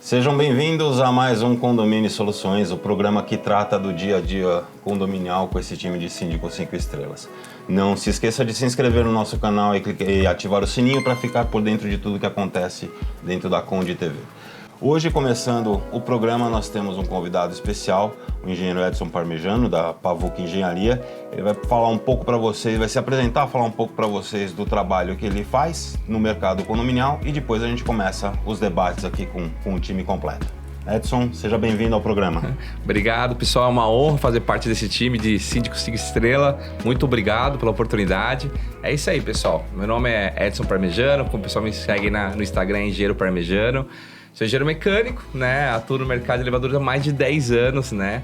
Sejam bem-vindos a mais um Condomínio Soluções, o programa que trata do dia a dia condominial com esse time de síndico 5 estrelas. Não se esqueça de se inscrever no nosso canal e ativar o sininho para ficar por dentro de tudo que acontece dentro da Conde TV. Hoje, começando o programa, nós temos um convidado especial, o engenheiro Edson Parmegiano, da Pavuc Engenharia. Ele vai falar um pouco para vocês, vai se apresentar, falar um pouco para vocês do trabalho que ele faz no mercado condominial e depois a gente começa os debates aqui com o time completo. Edson, seja bem-vindo ao programa. Obrigado, pessoal. É uma honra fazer parte desse time de Síndico 5 Estrela. Muito obrigado pela oportunidade. É isso aí, pessoal. Meu nome é Edson Parmegiano, como o pessoal me segue no Instagram, é Engenheiro Parmegiano. Sou engenheiro mecânico, né? Atuo no mercado de elevadores há mais de 10 anos, né?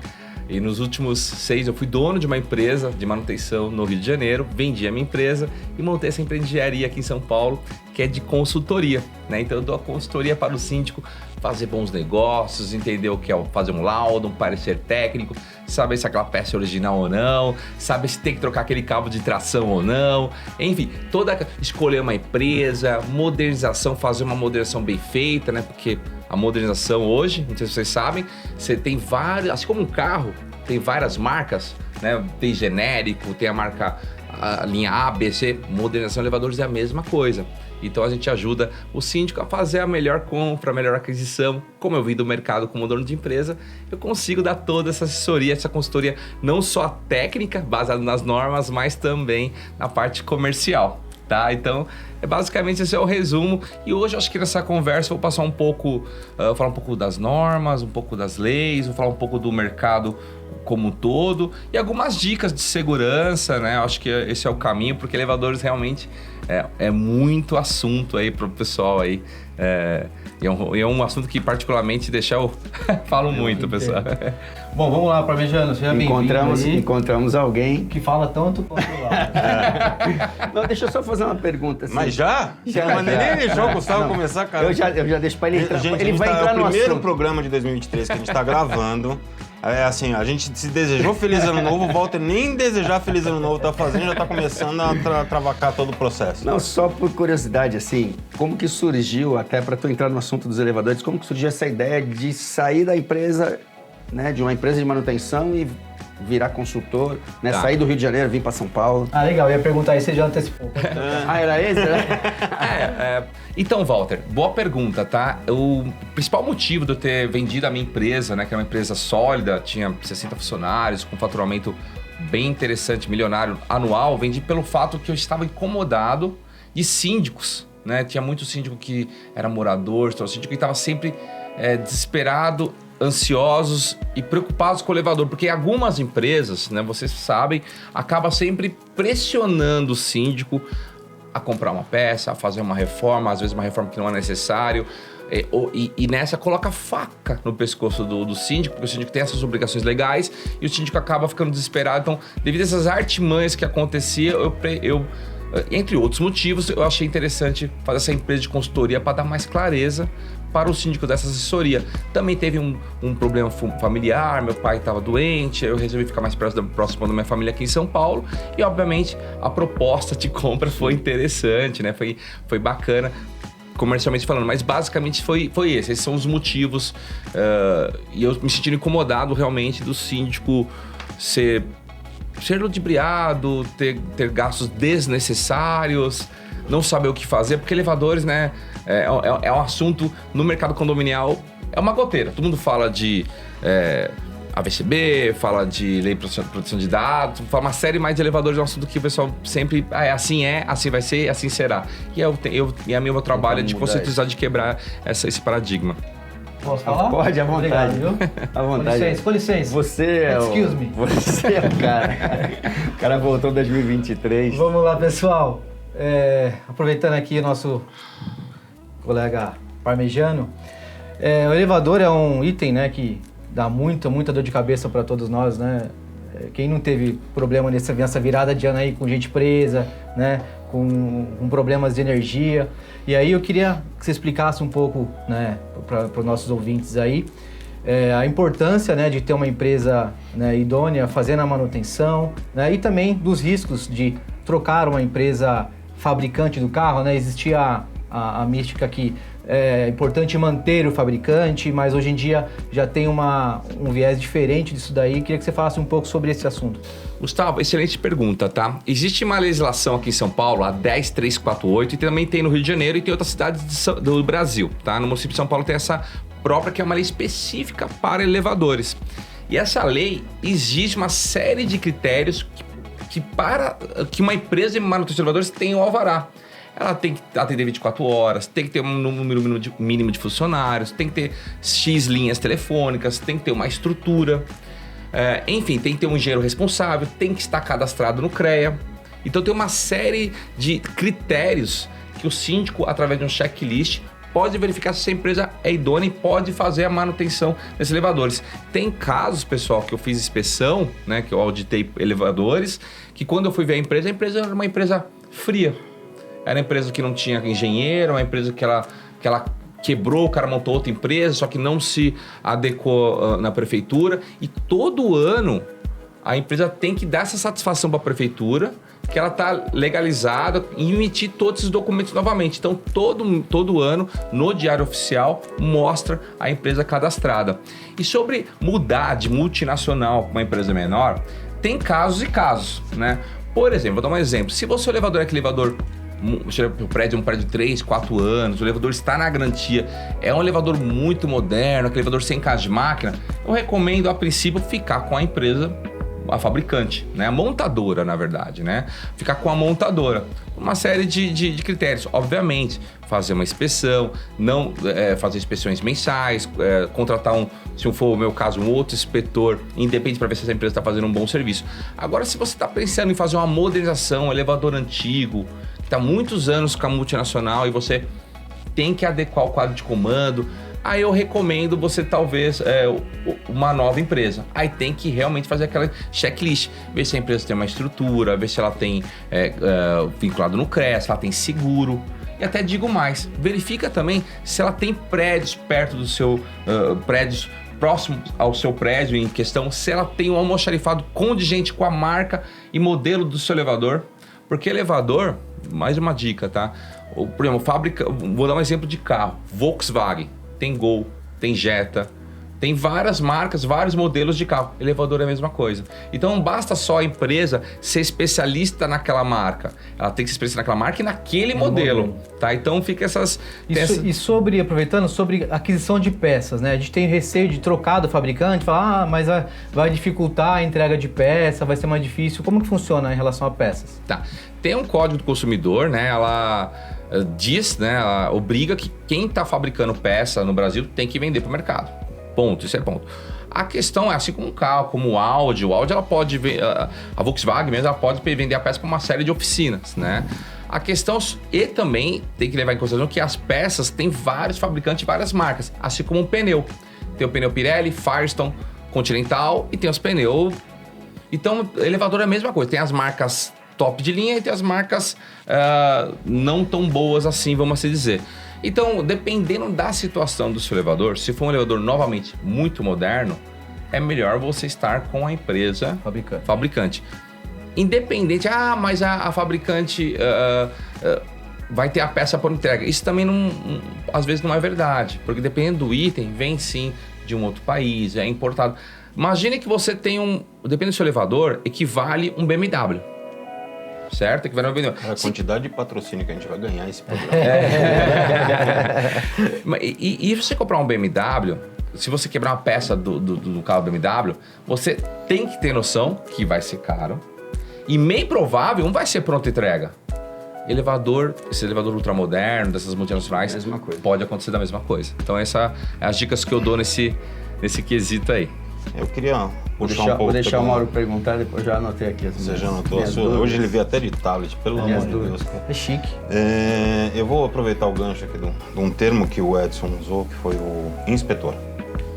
E nos últimos 6 eu fui dono de uma empresa de manutenção no Rio de Janeiro, vendi a minha empresa e montei essa empresa de engenharia aqui em São Paulo, que é de consultoria, né? Então eu dou a consultoria para o síndico fazer bons negócios, entender o que é fazer um laudo, um parecer técnico, saber se aquela peça é original ou não, saber se tem que trocar aquele cabo de tração ou não, enfim, escolher uma empresa, modernização, fazer uma modernização bem feita, né? Porque a modernização hoje, não sei se vocês sabem, você tem várias, assim como um carro, tem várias marcas, né? Tem genérico, tem a linha A, B, C, modernização de elevadores é a mesma coisa. Então a gente ajuda o síndico a fazer a melhor compra, a melhor aquisição. Como eu vim do mercado como dono de empresa, eu consigo dar toda essa assessoria, essa consultoria, não só técnica, baseada nas normas, mas também na parte comercial, tá? Então, basicamente esse é o resumo. E hoje, acho que nessa conversa eu vou passar falar um pouco das normas, um pouco das leis, vou falar um pouco do mercado como um todo e algumas dicas de segurança, né? Acho que esse é o caminho, porque elevadores realmente é muito assunto aí pro pessoal aí. É um assunto que particularmente eu falo muito, pessoal. Bom, vamos lá, Parmegiano, seja bem-vindo. Encontramos alguém que fala tanto quanto lá. Não, deixa eu só fazer uma pergunta. Assim. Mas já? Mas nem deixou o Gustavo começar, cara. Eu já deixo para ele entrar. Ele vai entrar no primeiro programa de 2023 que a gente está gravando. É assim, a gente se desejou Feliz Ano Novo, o Walter nem desejar Feliz Ano Novo tá fazendo, já tá começando a travacar todo o processo. Não, só por curiosidade, assim, como que surgiu, até para tu entrar no assunto dos elevadores, como que surgiu essa ideia de sair da empresa, né, de uma empresa de manutenção e virar consultor, né, sair do Rio de Janeiro, vir para São Paulo? Ah, legal, eu ia perguntar aí, você já antecipou. Era esse, né? Então, Walter, boa pergunta, tá? O principal motivo de eu ter vendido a minha empresa, né, que é uma empresa sólida, tinha 60 funcionários, com faturamento bem interessante, milionário anual, vendi pelo fato que eu estava incomodado de síndicos, né? Tinha muito síndico que era morador, síndico que estava sempre desesperado, ansiosos e preocupados com o elevador, porque algumas empresas, né, vocês sabem, acabam sempre pressionando o síndico a comprar uma peça, a fazer uma reforma, às vezes uma reforma que não é necessário, e nessa coloca faca no pescoço do síndico, porque o síndico tem essas obrigações legais e o síndico acaba ficando desesperado. Então, devido a essas artimanhas que acontecia, eu entre outros motivos, eu achei interessante fazer essa empresa de consultoria para dar mais clareza para o síndico dessa assessoria. Também teve um problema familiar, meu pai estava doente, eu resolvi ficar mais próximo da minha família aqui em São Paulo e, obviamente, a proposta de compra foi interessante, né? Foi bacana, comercialmente falando, mas basicamente foi esses são os motivos e eu me sentindo incomodado realmente do síndico ser ludibriado, ter gastos desnecessários, não saber o que fazer, porque elevadores, né, é um assunto no mercado condominial, é uma goteira. Todo mundo fala de AVCB, fala de lei de proteção de dados, fala uma série mais de elevadores, é um assunto que o pessoal sempre, assim vai ser, assim será. E a meu trabalho é de conscientizar, de quebrar esse paradigma. Posso falar? Pode, à vontade. Obrigado, viu? À vontade. Com licença. Você é o cara. O cara voltou em 2023. Vamos lá, pessoal. Aproveitando aqui o nosso colega Parmegiano, o elevador é um item, né, que dá muita dor de cabeça para todos nós, né? Quem não teve problema nessa virada de ano aí com gente presa, né, com problemas de energia. E aí eu queria que você explicasse um pouco, né, para os nossos ouvintes aí, a importância, né, de ter uma empresa, né, idônea fazendo a manutenção, né, e também dos riscos de trocar uma empresa fabricante do carro, né? Existia a mística que é importante manter o fabricante, mas hoje em dia já tem um viés diferente disso daí. Queria que você falasse um pouco sobre esse assunto. Gustavo, excelente pergunta, tá? Existe uma legislação aqui em São Paulo, a 10348, e também tem no Rio de Janeiro e tem outras cidades do Brasil, tá? No município de São Paulo tem essa própria, que é uma lei específica para elevadores. E essa lei exige uma série de critérios para que uma empresa de manutenção de elevadores tenha o alvará. Ela tem que atender 24 horas, tem que ter um número mínimo de funcionários, tem que ter X linhas telefônicas, tem que ter uma estrutura, enfim, tem que ter um engenheiro responsável, tem que estar cadastrado no CREA. Então tem uma série de critérios que o síndico, através de um checklist, pode verificar se a empresa é idônea e pode fazer a manutenção desses elevadores. Tem casos, pessoal, que eu fiz inspeção, né, que eu auditei elevadores, que quando eu fui ver a empresa era uma empresa fria. Era uma empresa que não tinha engenheiro, uma empresa que ela quebrou, o cara montou outra empresa, só que não se adequou na prefeitura. E todo ano a empresa tem que dar essa satisfação para a prefeitura, que ela está legalizada, e emitir todos esses documentos novamente. Então, todo ano, no Diário Oficial, mostra a empresa cadastrada. E sobre mudar de multinacional para uma empresa menor, tem casos e casos, né? Por exemplo, vou dar um exemplo. Se você o elevador é aquele elevador, um prédio de 3, 4 anos, o elevador está na garantia, é um elevador muito moderno, aquele elevador sem casa de máquina, eu recomendo, a princípio, ficar com a empresa, a fabricante, né? A montadora, na verdade, né? Ficar com a montadora. Uma série de critérios. Obviamente, fazer uma inspeção, não fazer inspeções mensais, contratar se for o meu caso, um outro inspetor independente para ver se essa empresa está fazendo um bom serviço. Agora, se você está pensando em fazer uma modernização, um elevador antigo, que está há muitos anos com a multinacional e você tem que adequar o quadro de comando, aí eu recomendo você talvez uma nova empresa. Aí tem que realmente fazer aquela checklist, ver se a empresa tem uma estrutura, ver se ela tem vinculado no CREA, se ela tem seguro. E até digo mais, verifica também se ela tem prédios perto do seu prédios próximo ao seu prédio em questão, se ela tem um almoxarifado condigente com a marca e modelo do seu elevador. Porque elevador, mais uma dica, tá? Por exemplo, vou dar um exemplo de carro, Volkswagen. Tem Gol, tem Jetta, tem várias marcas, vários modelos de carro. Elevador é a mesma coisa. Então não basta só a empresa ser especialista naquela marca. Ela tem que ser especialista naquela marca e naquele modelo, tá? Então fica essas... E aproveitando, sobre aquisição de peças, né? A gente tem receio de trocar do fabricante, falar, mas vai dificultar a entrega de peça, vai ser mais difícil. Como que funciona em relação a peças? Tá. Tem um código do consumidor, né? Ela diz, né? Ela obriga que quem está fabricando peça no Brasil tem que vender para o mercado. Ponto, isso é ponto. A questão é assim como um carro, como o Audi ela pode a Volkswagen mesmo, ela pode vender a peça para uma série de oficinas, né? A questão, e também tem que levar em consideração que as peças têm vários fabricantes e várias marcas, assim como um pneu. Tem o pneu Pirelli, Firestone, Continental e tem os pneus. Então, elevador é a mesma coisa, tem as marcas top de linha e tem as marcas não tão boas assim, vamos assim dizer. Então, dependendo da situação do seu elevador, se for um elevador novamente muito moderno, é melhor você estar com a empresa fabricante. Independente, mas a fabricante vai ter a peça por entrega. Isso também às vezes não é verdade, porque dependendo do item, vem sim de um outro país, é importado. Imagine que você tem dependendo do seu elevador, equivale um BMW. Certo? A quantidade de patrocínio que a gente vai ganhar esse programa. E você comprar um BMW, se você quebrar uma peça do carro BMW, você tem que ter noção que vai ser caro. E meio provável, vai ser pronta entrega. Esse elevador ultramoderno, dessas multinacionais, pode acontecer da mesma coisa. Então, essas é as dicas que eu dou nesse quesito aí. Eu queria puxar um pouco... Vou deixar o Mauro perguntar, depois já anotei aqui. Você já anotou a sua? Hoje ele veio até de tablet, pelo amor de Deus. É chique. Eu vou aproveitar o gancho aqui de um termo que o Edson usou, que foi o inspetor.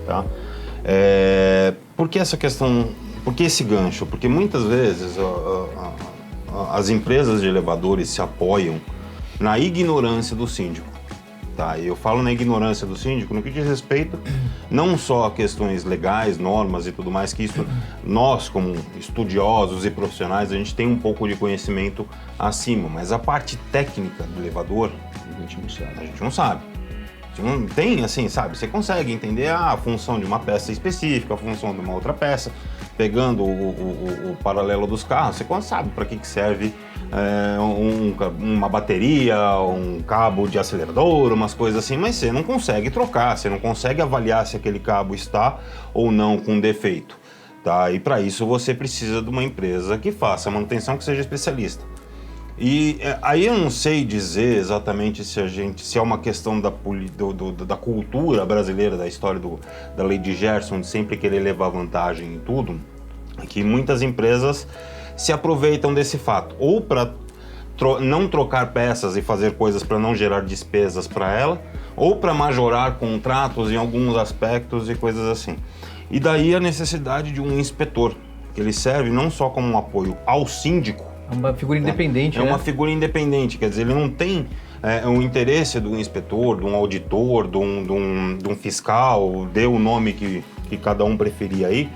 Tá? Por que essa questão... Por que esse gancho? Porque muitas vezes as empresas de elevadores se apoiam na ignorância do síndico. Tá, eu falo na ignorância do síndico no que diz respeito não só a questões legais, normas e tudo mais, que isso nós, como estudiosos e profissionais, a gente tem um pouco de conhecimento acima, mas a parte técnica do elevador, A gente não sabe. A gente não sabe. Não tem, assim, sabe? Você consegue entender a função de uma peça específica, a função de uma outra peça. Pegando o paralelo dos carros, você sabe para que serve uma bateria, um cabo de acelerador, umas coisas assim, mas você não consegue trocar, você não consegue avaliar se aquele cabo está ou não com defeito. Tá? E para isso você precisa de uma empresa que faça a manutenção, que seja especialista. E aí eu não sei dizer exatamente se é uma questão da cultura brasileira, da história da lei de Gerson, de sempre querer levar vantagem em tudo, que muitas empresas se aproveitam desse fato, ou para não trocar peças e fazer coisas para não gerar despesas para ela, ou para majorar contratos em alguns aspectos e coisas assim. E daí a necessidade de um inspetor, que ele serve não só como um apoio ao síndico, é uma figura independente, né? É uma figura independente, quer dizer, ele não tem o interesse do inspetor, de um auditor, de um fiscal, dê o nome que cada um preferir aí.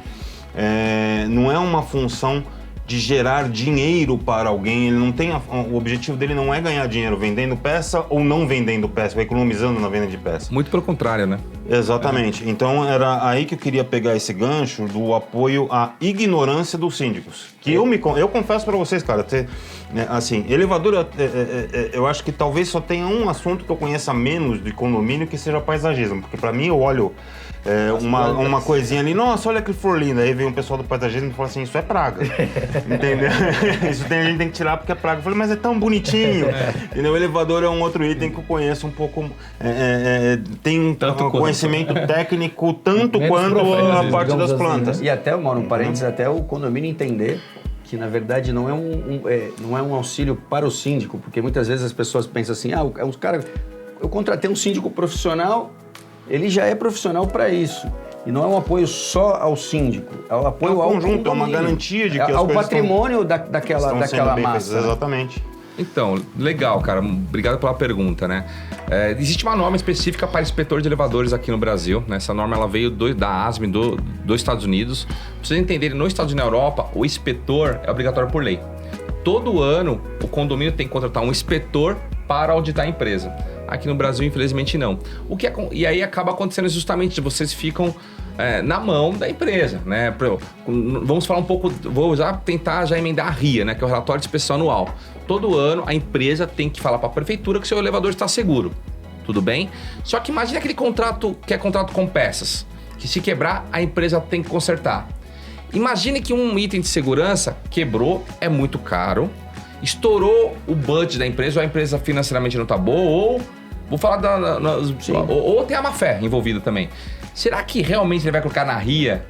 Não é uma função de gerar dinheiro para alguém, ele não tem o objetivo dele não é ganhar dinheiro vendendo peça ou não vendendo peça, ou economizando na venda de peça. Muito pelo contrário, né? Exatamente. Então era aí que eu queria pegar esse gancho do apoio à ignorância dos síndicos. Que eu confesso para vocês, cara, assim, elevador, eu acho que talvez só tenha um assunto que eu conheça menos de condomínio que seja paisagismo, porque para mim eu olho uma coisinha ali, nossa, olha que flor linda. Aí vem um pessoal do paisagismo e fala assim, isso é praga. Entendeu? Isso a gente tem que tirar porque é praga. Eu falei, mas é tão bonitinho. Entendeu? O elevador é um outro item que eu conheço um pouco, tem um conhecimento técnico tanto quanto a parte das plantas. Assim, né? E até, Mauro, um parênteses, até o condomínio entender que, na verdade, não é um auxílio para o síndico, porque muitas vezes as pessoas pensam assim, eu contratei um síndico profissional, ele já é profissional para isso. E não é um apoio só ao síndico, é um apoio ao conjunto, é uma garantia de que ao patrimônio daquela massa. Exatamente. Então, legal, cara. Obrigado pela pergunta, né? Existe uma norma específica para inspetor de elevadores aqui no Brasil, né? Essa norma ela veio da ASME, dos Estados Unidos. Pra vocês entenderem, nos Estados Unidos e na Europa, o inspetor é obrigatório por lei. Todo ano, o condomínio tem que contratar um inspetor para auditar a empresa. Aqui no Brasil, infelizmente, não. E aí acaba acontecendo justamente, vocês ficam na mão da empresa, né? Vamos falar um pouco, vou tentar emendar a RIA, né? Que é o relatório de inspeção anual. Todo ano, a empresa tem que falar para a prefeitura que o seu elevador está seguro. Tudo bem? Só que imagine aquele contrato que é contrato com peças, que se quebrar, a empresa tem que consertar. Imagine que um item de segurança quebrou, é muito caro, estourou o budget da empresa, ou a empresa financeiramente não está boa, ou vou falar ou tem a má fé envolvida também. Será que realmente ele vai colocar na RIA?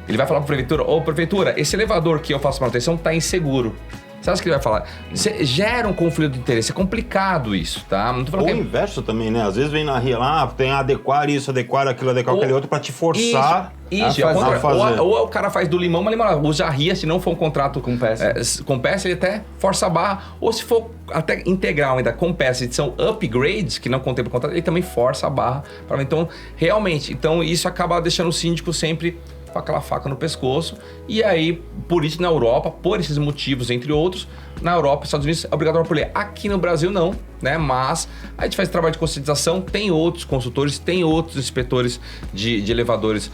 Ele vai falar para a prefeitura, prefeitura, esse elevador que eu faço manutenção está inseguro. Você acha que ele vai falar? Gera um conflito de interesse, é complicado isso, tá? Não tô falando o inverso também, né? Às vezes vem na RIA lá, tem adequar isso, adequar aquilo, adequar aquele outro, para te forçar a fazer. Ou o cara faz do limão, mas usa a RIA, se não for um contrato com peça, ele até força a barra. Ou se for até integral ainda com peça, são upgrades, que não contemplam o contrato, ele também força a barra. Então, realmente, isso acaba deixando o síndico sempre com aquela faca no pescoço, e aí, por isso na Europa, por esses motivos, entre outros, na Europa, Estados Unidos, é obrigatório por lei. Aqui no Brasil não, né? Mas a gente faz trabalho de conscientização, tem outros consultores, tem outros inspetores de elevadores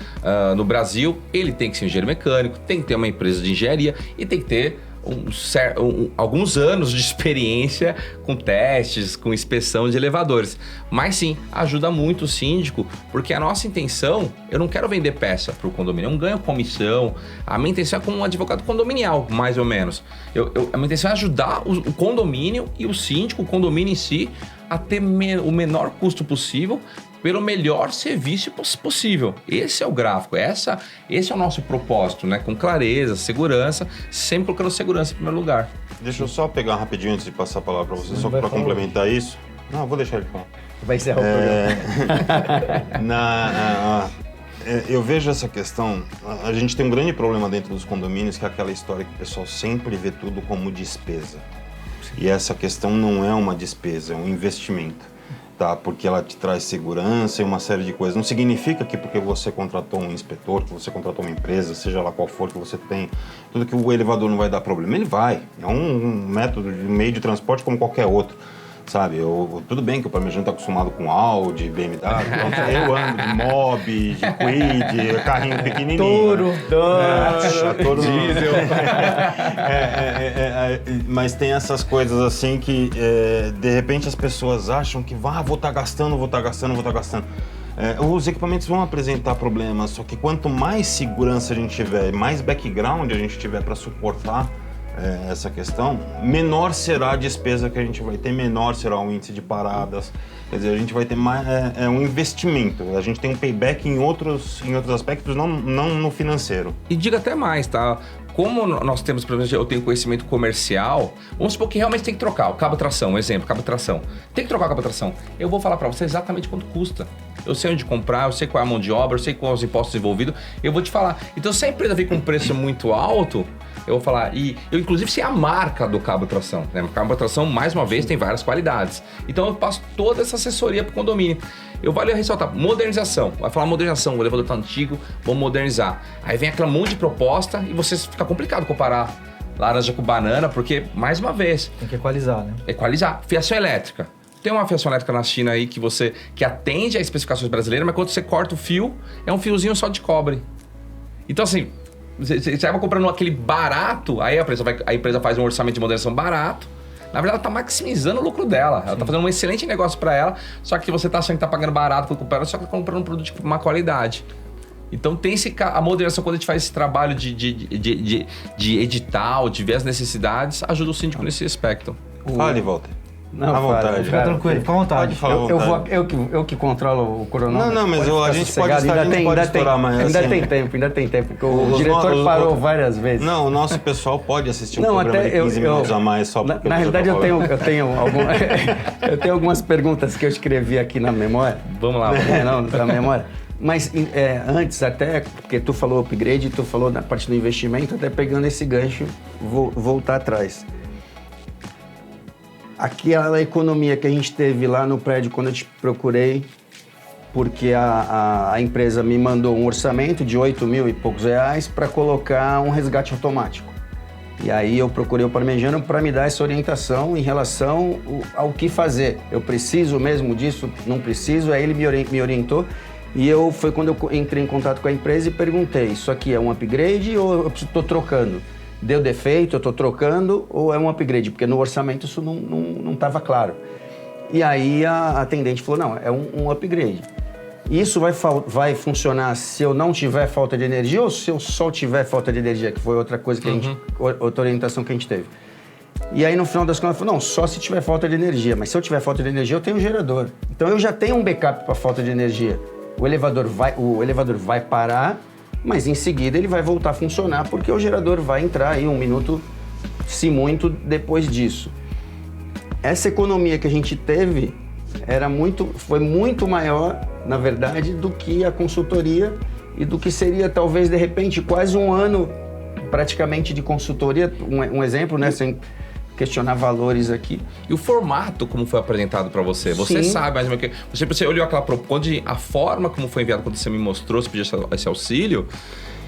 no Brasil, ele tem que ser engenheiro mecânico, tem que ter uma empresa de engenharia e tem que ter alguns anos de experiência com testes, com inspeção de elevadores. Mas sim, ajuda muito o síndico, porque a nossa intenção, eu não quero vender peça para o condomínio, eu não ganho comissão, a minha intenção é como um advogado condominial, mais ou menos. A minha intenção é ajudar o condomínio e o síndico, o condomínio em si, a ter o menor custo possível, pelo melhor serviço possível. Esse é o gráfico, esse é o nosso propósito, né? Com clareza, segurança, sempre colocando segurança em primeiro lugar. Deixa eu só pegar rapidinho antes de passar a palavra para você, só para complementar isso. Não, vou deixar ele falar. Vai encerrar o programa. Eu vejo essa questão, a gente tem um grande problema dentro dos condomínios, que é aquela história que o pessoal sempre vê tudo como despesa. E essa questão não é uma despesa, é um investimento. Tá, porque ela te traz segurança e uma série de coisas. Não significa que porque você contratou um inspetor, que você contratou uma empresa, seja lá qual for que você tem, tudo que o elevador não vai dar problema. Ele vai. É um método, um meio de transporte como qualquer outro. sabe? Tudo bem que o Parmegiano está acostumado com Audi, BMW, eu ando de Mob, de Kwid, carrinho pequenininho. Touro, Touro diesel. Mas tem essas coisas assim que, de repente, as pessoas acham que vou estar gastando. Os equipamentos vão apresentar problemas, só que quanto mais segurança a gente tiver, mais background a gente tiver para suportar essa questão, menor será a despesa que a gente vai ter, menor será o índice de paradas. Quer dizer, a gente vai ter mais um investimento. A gente tem um payback em outros aspectos, não no financeiro. E diga até mais, tá? Como nós temos, por exemplo, eu tenho conhecimento comercial, vamos supor que realmente tem que trocar o cabo tração, um exemplo, cabo tração. Tem que trocar o cabo tração. Eu vou falar para você exatamente quanto custa. Eu sei onde comprar, eu sei qual é a mão de obra, eu sei quais os impostos envolvidos, eu vou te falar. Então, se a empresa vir com um preço muito alto, eu vou falar, e eu inclusive sei a marca do cabo tração, né? O cabo tração, mais uma vez, tem várias qualidades. Então eu passo toda essa assessoria para o condomínio. Eu vale ressaltar, modernização. Vai falar modernização, o elevador está antigo, vamos modernizar. Aí vem aquela monte de proposta e você fica complicado comparar laranja com banana, porque, mais uma vez... Tem que equalizar, né? Equalizar. Fiação elétrica. Tem uma fiação elétrica na China aí que atende às especificações brasileiras, mas quando você corta o fio, é um fiozinho só de cobre. Então, assim... Você acaba comprando aquele barato, aí a empresa faz um orçamento de moderação barato. Na verdade, ela está maximizando o lucro dela. Ela está fazendo um excelente negócio para ela, só que você está achando que está pagando barato quando compra, só que está comprando um produto de má qualidade. Então, tem a moderação, quando a gente faz esse trabalho de edital, de ver as necessidades, ajuda o síndico nesse aspecto. Fale, Walter. Não, à vontade. Fica tranquilo, fica à vontade. Pode falar à vontade. Eu que controlo o cronômetro. Não, mas Pode a ficar gente sossegado. pode estourar mais. Ainda assim. tem tempo, porque o diretor parou várias vezes. Não, o nosso pessoal pode assistir um programa de 15 minutos a mais só porque Na realidade, eu tenho algumas perguntas que eu escrevi aqui na memória. Vamos lá. Na memória. Mas antes, até porque tu falou upgrade, tu falou na parte do investimento, até pegando esse gancho, vou voltar atrás. Aquela economia que a gente teve lá no prédio quando eu te procurei, porque a empresa me mandou um orçamento de 8 mil e poucos reais para colocar um resgate automático. E aí eu procurei o Parmegiano para me dar essa orientação em relação ao que fazer. Eu preciso mesmo disso? Não preciso? Aí ele me orientou e foi quando eu entrei em contato com a empresa e perguntei, isso aqui é um upgrade ou eu estou trocando? Deu defeito, eu estou trocando ou é um upgrade? Porque no orçamento isso não estava claro. E aí a atendente falou, não, é um upgrade. Isso vai funcionar se eu não tiver falta de energia ou se eu só tiver falta de energia, que foi outra coisa que outra orientação que a gente teve. E aí no final das contas, ela falou, não, só se tiver falta de energia. Mas se eu tiver falta de energia, eu tenho um gerador. Então eu já tenho um backup para falta de energia. O elevador vai parar, mas em seguida ele vai voltar a funcionar porque o gerador vai entrar aí 1 minuto, se muito, depois disso. Essa economia que a gente teve foi muito maior, na verdade, do que a consultoria e do que seria, talvez, de repente, quase 1 ano praticamente de consultoria. Um exemplo, né? Sem questionar valores aqui. E o formato, como foi apresentado para você? Você Sim. sabe mais ou menos que... Você olhou aquela proposta, a forma como foi enviado, quando você me mostrou, você pediu esse auxílio,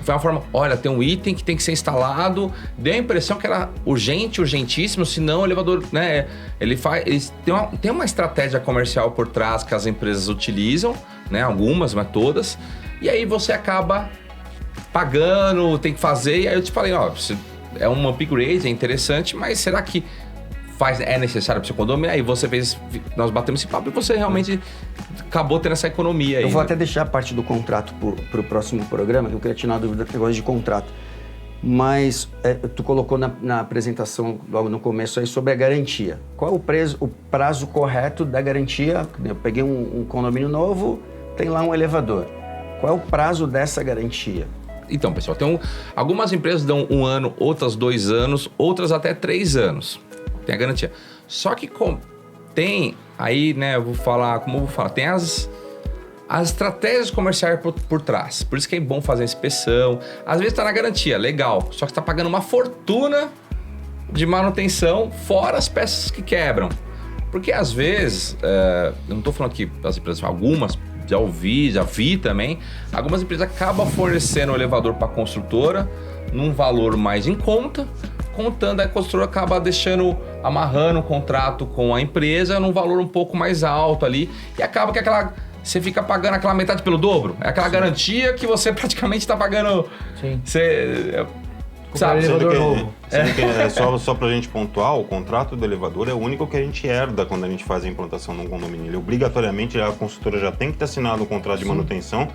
foi uma forma, olha, tem um item que tem que ser instalado, deu a impressão que era urgentíssimo, senão o elevador, né, ele tem uma estratégia comercial por trás que as empresas utilizam, né, algumas, mas todas, e aí você acaba pagando, tem que fazer, e aí eu te falei, ó, é um upgrade, é interessante, mas será que é necessário para o seu condomínio? Aí nós batemos esse papo e você realmente acabou tendo essa economia aí. Eu vou né? até deixar a parte do contrato para o próximo programa, que eu queria tirar uma dúvida do negócio de contrato. Mas tu colocou na apresentação, logo no começo, aí sobre a garantia. Qual é o prazo correto da garantia? Eu peguei um condomínio novo, tem lá um elevador. Qual é o prazo dessa garantia? Então, pessoal, algumas empresas dão 1 ano, outras 2 anos, outras até 3 anos. Tem a garantia. Só que tem aí, né, tem as estratégias comerciais por trás. Por isso que é bom fazer a inspeção. Às vezes tá na garantia, legal. Só que você tá pagando uma fortuna de manutenção, fora as peças que quebram. Porque às vezes, eu não tô falando que as empresas, algumas, já vi também, algumas empresas acabam fornecendo o elevador para a construtora num valor mais em conta, contando, a construtora acaba deixando amarrando o contrato com a empresa num valor um pouco mais alto ali e acaba que você fica pagando aquela metade pelo dobro. É aquela garantia que você praticamente está pagando. Sim. Sabe? Elevador novo. Só pra gente pontuar, o contrato do elevador é o único que a gente herda quando a gente faz a implantação num condomínio. Ele, obrigatoriamente, a consultora já tem que ter assinado um contrato de manutenção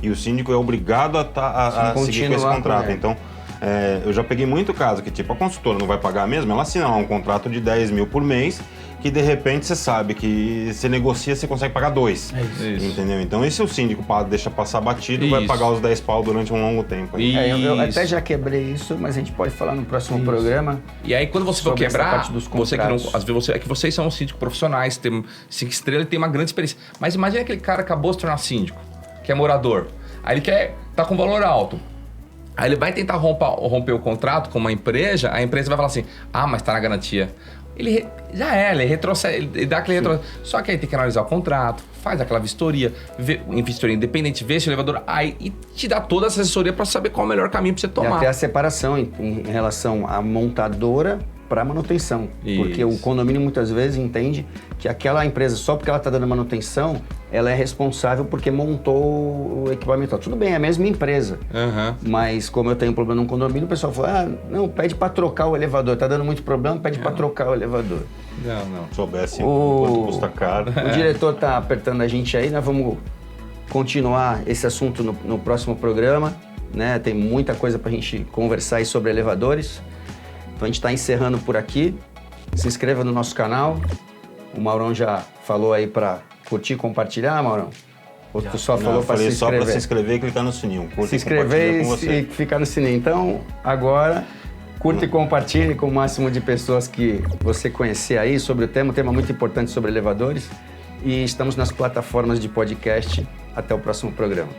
e o síndico é obrigado a seguir com esse contrato. Então, eu já peguei muito caso que, tipo, a consultora não vai pagar mesmo, ela assina lá um contrato de 10 mil por mês, que de repente você sabe que você negocia, você consegue pagar 2. É isso. Entendeu? Então, e se o síndico deixa passar batido, vai pagar os 10 pau durante um longo tempo. Eu até já quebrei isso, mas a gente pode falar no próximo programa. E aí, quando você for quebrar, dos você que não, às vezes é que vocês são síndicos profissionais, tem 5 estrelas e tem uma grande experiência. Mas imagina aquele cara que acabou de se tornar síndico, que é morador. Aí ele tá com valor alto. Aí ele vai tentar romper o contrato com uma empresa, a empresa vai falar assim, mas tá na garantia. Ele retrocede, ele dá aquele retrocesso. Só que aí tem que analisar o contrato, faz aquela vistoria, vistoria independente, vê se o elevador e te dá toda essa assessoria para saber qual é o melhor caminho para você tomar. E até a separação em relação à montadora para manutenção. Isso. Porque o condomínio muitas vezes entende que aquela empresa, só porque ela está dando manutenção, ela é responsável porque montou o equipamento. Tudo bem, é a mesma empresa. Mas como eu tenho problema num condomínio, o pessoal fala, não, pede para trocar o elevador. Tá dando muito problema, pede para trocar o elevador. Não. Soubesse quanto custa caro. O diretor tá apertando a gente aí, nós vamos continuar esse assunto no próximo programa, né? Tem muita coisa pra gente conversar aí sobre elevadores. Então a gente está encerrando por aqui. Se inscreva no nosso canal. O Maurão já falou aí para curtir e compartilhar, Maurão? Ou tu só falou para se inscrever? Só para se inscrever e clicar no sininho. Se inscrever e ficar no sininho. Então, agora, curta e compartilhe com o máximo de pessoas que você conhecer aí sobre o tema. Um tema muito importante sobre elevadores. E estamos nas plataformas de podcast. Até o próximo programa.